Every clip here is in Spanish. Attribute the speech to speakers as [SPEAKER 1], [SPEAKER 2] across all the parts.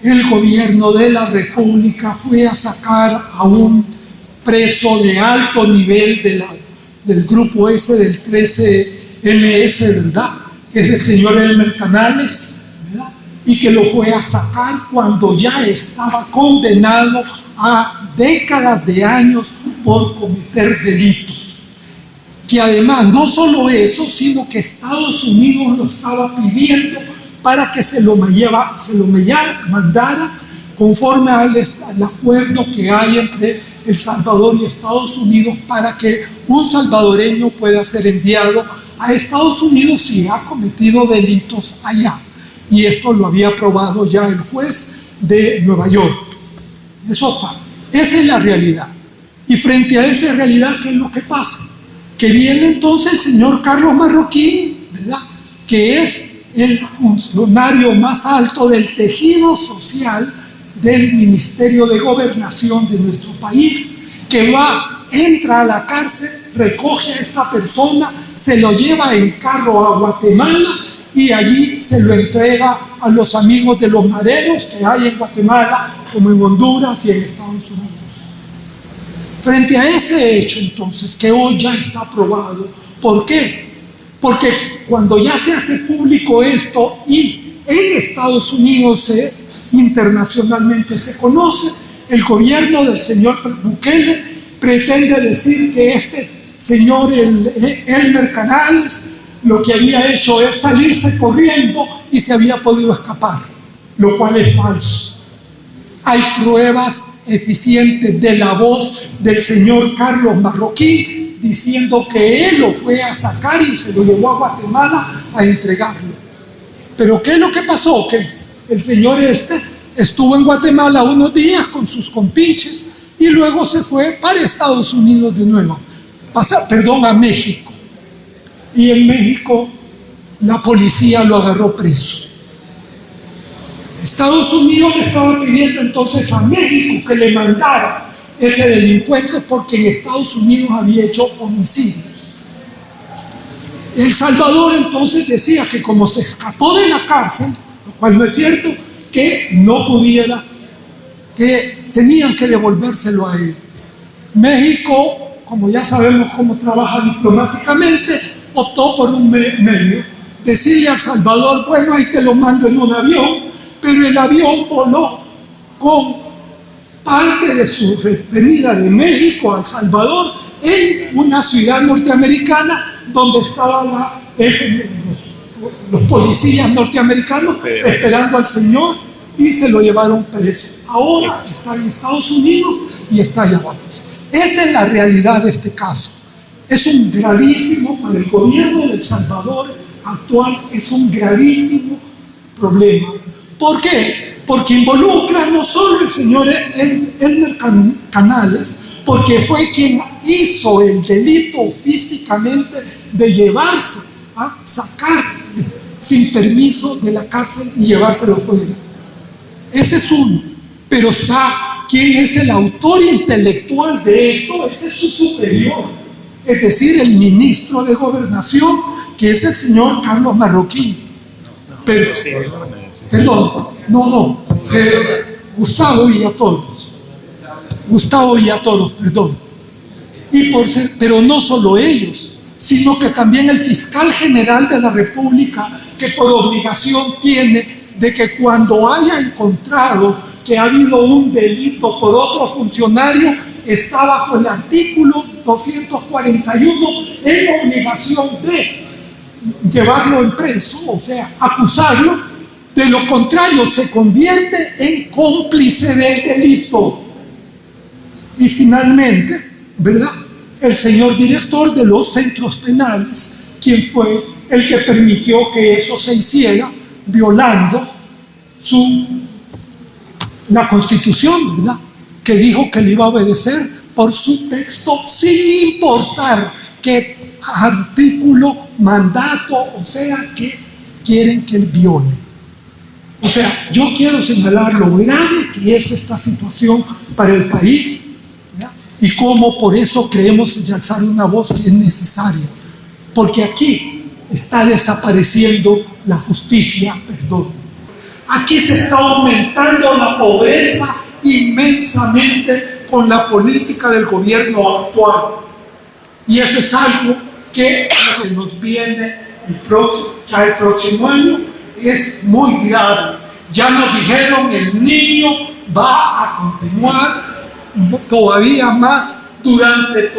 [SPEAKER 1] el gobierno de la República fue a sacar a un preso de alto nivel del grupo ese del 13MS, ¿verdad? Que es el señor Elmer Canales, ¿verdad? Y que lo fue a sacar cuando ya estaba condenado a décadas de años por cometer delitos. Que además no solo eso, sino que Estados Unidos lo estaba pidiendo para que se lo mandara conforme al acuerdo que hay entre El Salvador y Estados Unidos para que un salvadoreño pueda ser enviado a Estados Unidos si ha cometido delitos allá. Y esto lo había aprobado ya el juez de Nueva York. Eso está. Esa es la realidad. Y frente a esa realidad, ¿qué es lo que pasa? Que viene entonces el señor Carlos Marroquín, ¿verdad? Que es el funcionario más alto del tejido social del Ministerio de Gobernación de nuestro país, que entra a la cárcel, recoge a esta persona, se lo lleva en carro a Guatemala y allí se lo entrega a los amigos de los maderos que hay en Guatemala, como en Honduras y en Estados Unidos. Frente a ese hecho, entonces, que hoy ya está aprobado, ¿por qué? Porque cuando ya se hace público esto y en Estados Unidos internacionalmente se conoce, el gobierno del señor Bukele pretende decir que este señor Elmer Canales lo que había hecho es salirse corriendo y se había podido escapar, lo cual es falso. Hay pruebas eficientes de la voz del señor Carlos Marroquín diciendo que él lo fue a sacar y se lo llevó a Guatemala a entregarlo. Pero ¿qué es lo que pasó? Que el señor estuvo en Guatemala unos días con sus compinches y luego se fue para Estados Unidos de nuevo, a México. Y en México la policía lo agarró preso. Estados Unidos le estaba pidiendo entonces a México que le mandara ese delincuente porque en Estados Unidos había hecho homicidios. El Salvador entonces decía que como se escapó de la cárcel, lo cual no es cierto, que no pudiera, que tenían que devolvérselo a él. México, como ya sabemos cómo trabaja diplomáticamente, optó por un medio, decirle a El Salvador, bueno, ahí te lo mando en un avión, pero el avión voló con parte de su venida de México a El Salvador en una ciudad norteamericana donde estaban los policías norteamericanos esperando al señor y se lo llevaron preso. Ahora está en Estados Unidos y está allá abajo. Esa es la realidad de este caso. Es un gravísimo, para el gobierno de El Salvador actual, es un gravísimo problema. ¿Por qué? Porque involucra no solo el señor Elmer Canales, porque fue quien hizo el delito físicamente de llevarse, sacar sin permiso de la cárcel y llevárselo fuera. Ese es uno. Pero está quien es el autor intelectual de esto, ese es su superior, es decir, el ministro de Gobernación, que es el señor Carlos Marroquín. Pero, Gustavo Villatoros, perdón. Pero no solo ellos, sino que también el fiscal general de la República, que por obligación tiene de que cuando haya encontrado que ha habido un delito por otro funcionario, está bajo el artículo 241 en obligación de llevarlo en preso, o sea, acusarlo. De lo contrario, se convierte en cómplice del delito. Y finalmente, ¿verdad?, el señor director de los centros penales, quien fue el que permitió que eso se hiciera, violando la Constitución, ¿verdad?, que dijo que le iba a obedecer por su texto sin importar qué artículo, mandato, o sea, que quieren que él viole. O sea, yo quiero señalar lo grave que es esta situación para el país, ¿verdad?, y cómo por eso creemos en alzar una voz que es necesaria, porque aquí está desapareciendo la justicia, perdón. Aquí se está aumentando la pobreza inmensamente con la política del gobierno actual. Y eso es algo que nos viene ya el próximo año es muy grave. Ya nos dijeron, el niño va a continuar todavía más durante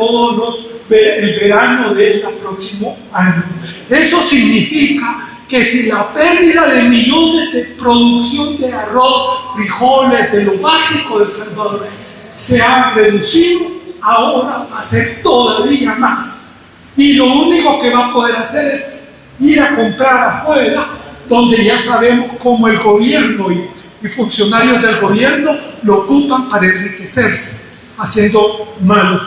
[SPEAKER 1] el verano del próximo año. Eso significa que si la pérdida de millones de producción de arroz, frijoles, de lo básico del Salvador, se ha reducido, ahora va a ser todavía más. Y lo único que va a poder hacer es ir a comprar afuera, donde ya sabemos cómo el gobierno y funcionarios del gobierno lo ocupan para enriquecerse, haciendo malos